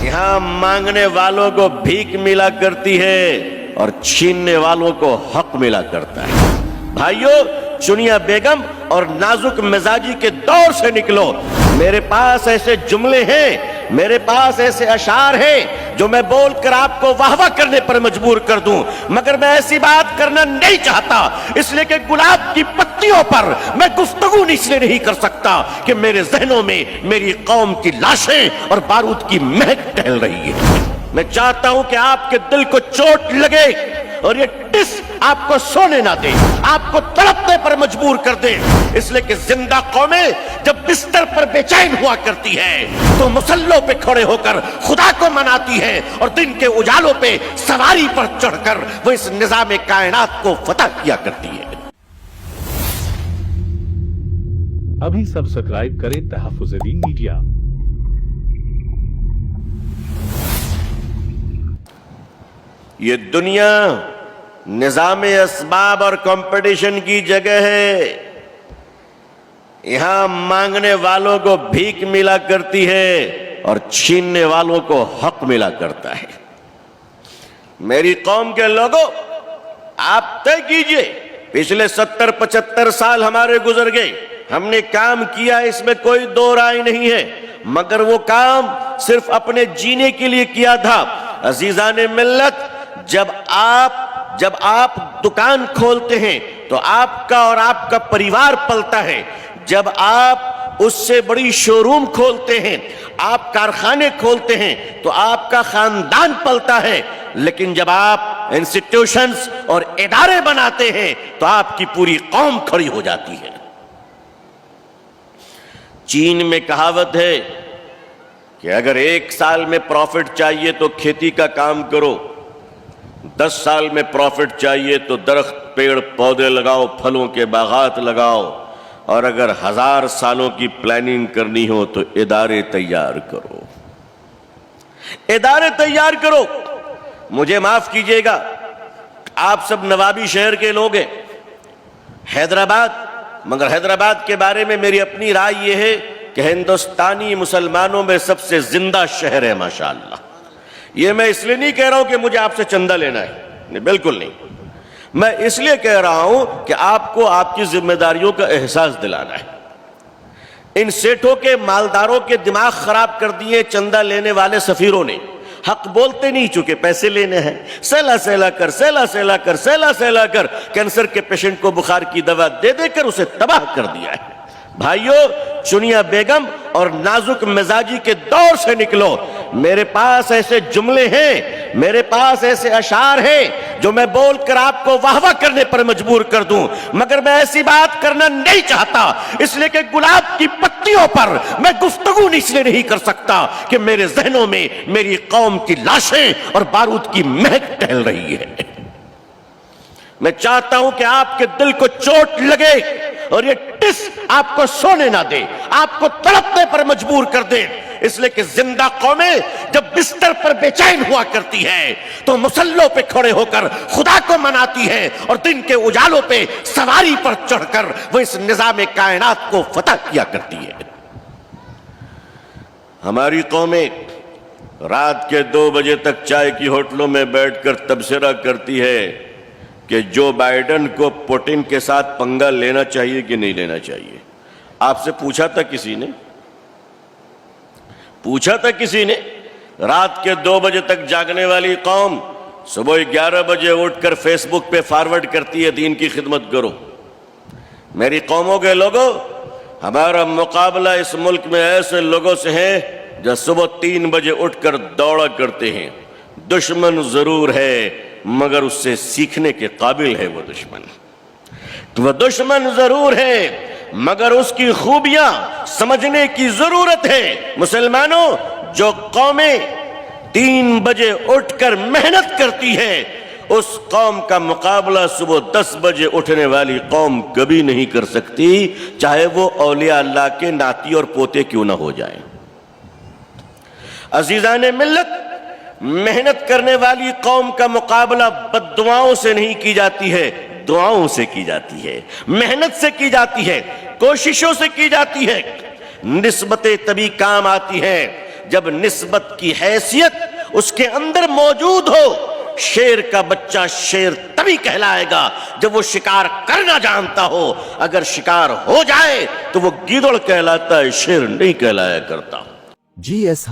यहाँ मांगने वालों को भीख मिला करती है और छीनने वालों को हक मिला करता है। भाइयों, चुनिया बेगम और नाजुक मिजाजी के दौर से निकलो। मेरे पास ऐसे जुमले हैं, मेरे पास ऐसे अशार हैं जो मैं बोलकर आपको वाह वाह करने पर मजबूर कर दूं, मगर मैं ऐसी बात करना नहीं चाहता, इसलिए कि गुलाब की पत्तियों पर मैं गुफ्तगू इसलिए नहीं कर सकता कि मेरे जहनों में मेरी कौम की लाशें और बारूद की महक टहल रही है। मैं चाहता हूं कि आपके दिल को चोट लगे और ये टिस आपको सोने ना दे, आपको तड़पने पर मजबूर कर दे, इसलिए कि जिंदा कौमें जब बिस्तर पर बेचैन हुआ करती है तो मुसल्लों पे खड़े होकर खुदा को मनाती है और दिन के उजालों पे सवारी पर चढ़कर वो इस निजाम कायनात को फतह किया करती है। अभी सब्सक्राइब करें तहफ़्फ़ुज़-ए-दीन मीडिया। ये दुनिया निजाम असबाब और कंपटीशन की जगह है। यहां मांगने वालों को भीख मिला करती है और छीनने वालों को हक मिला करता है। मेरी कौम के लोगों, आप तय कीजिए, पिछले 70-75 साल हमारे गुजर गए, हमने काम किया, इसमें कोई दो राय नहीं है, मगर वो काम सिर्फ अपने जीने के लिए किया था। अजीजान मिल्लत, जब आप दुकान खोलते हैं तो आपका और आपका परिवार पलता है। जब आप उससे बड़ी शोरूम खोलते हैं, आप कारखाने खोलते हैं तो आपका खानदान पलता है। लेकिन जब आप इंस्टीट्यूशंस और इदारे बनाते हैं तो आपकी पूरी कौम खड़ी हो जाती है। चीन में कहावत है कि अगर 1 साल में प्रॉफिट चाहिए तो खेती का काम करो, 10 साल में प्रॉफिट चाहिए तो दरख्त पेड़ पौधे लगाओ, फलों के बागात लगाओ, और अगर 1000 सालों की प्लानिंग करनी हो तो इदारे तैयार करो, इदारे तैयार करो। मुझे माफ कीजिएगा, आप सब नवाबी शहर के लोग हैं, हैदराबाद, मगर हैदराबाद के बारे में मेरी अपनी राय यह है कि हिंदुस्तानी मुसलमानों में सबसे जिंदा शहर है माशाअल्लाह। ये मैं इसलिए नहीं कह रहा हूं कि मुझे आपसे चंदा लेना है, नहीं, बिल्कुल नहीं। मैं इसलिए कह रहा हूं कि आपको आपकी जिम्मेदारियों का एहसास दिलाना है। इन सेठों के, मालदारों के दिमाग खराब कर दिए चंदा लेने वाले सफीरों ने। हक बोलते नहीं, चुके पैसे लेने हैं, सेला सेला कर, सेला सेला कर, सेला सेला कर, कैंसर के पेशेंट को बुखार की दवा दे देकर उसे तबाह कर दिया है। भाइयों, चुनिया बेगम और नाजुक मिजाजी के दौर से निकलो। मेरे पास ऐसे जुमले हैं, मेरे पास ऐसे अशार हैं जो मैं बोलकर आपको वाह वाह करने पर मजबूर कर दूं, मगर मैं ऐसी बात करना नहीं चाहता, इसलिए कि गुलाब की पत्तियों पर मैं गुफ्तगू इसलिए नहीं कर सकता कि मेरे जहनों में मेरी कौम की लाशें और बारूद की महक टहल रही है। मैं चाहता हूं कि आपके दिल को चोट लगे और ये टिस आपको सोने ना दे, आपको तड़पने पर मजबूर कर दे, इसलिए कि जिंदा कौमें जब बिस्तर पर बेचैन हुआ करती है तो मुसल्लों पे खड़े होकर खुदा को मनाती है और दिन के उजालों पे सवारी पर चढ़कर वो इस निजाम कायनात को फतह किया करती है। हमारी कौमें रात के 2 बजे तक चाय की होटलों में बैठकर तबसरा करती है कि जो बाइडेन को पुतिन के साथ पंगा लेना चाहिए कि नहीं लेना चाहिए। आपसे पूछा था किसी ने? पूछा था किसी ने? रात के 2 बजे तक जागने वाली कौम सुबह 11 बजे उठकर फेसबुक पे फॉरवर्ड करती है दीन की खिदमत करो। मेरी कौमों के लोगों, हमारा मुकाबला इस मुल्क में ऐसे लोगों से है जो सुबह 3 बजे उठकर दौड़ा करते हैं। दुश्मन जरूर है मगर उससे सीखने के काबिल है वो दुश्मन। वह दुश्मन जरूर है मगर उसकी खूबियां समझने की जरूरत है। मुसलमानों, जो कौमें 3 बजे उठकर मेहनत करती है उस कौम का मुकाबला सुबह 10 बजे उठने वाली कौम कभी नहीं कर सकती, चाहे वो औलिया अल्लाह के नाती और पोते क्यों ना हो जाए। अजीजान मिल्लत, मेहनत करने वाली कौम का मुकाबला बद्दुआओं से नहीं की जाती है, दुआओं से की जाती है, मेहनत से की जाती है, कोशिशों से की जाती है। निस्बतें तभी काम आती हैं جب نسبت کی حیثیت اس کے اندر موجود ہو. شیر کا بچہ شیر تبھی کہلائے گا جب وہ شکار کرنا جانتا ہو. اگر شکار ہو جائے تو وہ گیدڑ کہلاتا ہے، شیر نہیں کہلایا کرتا. GS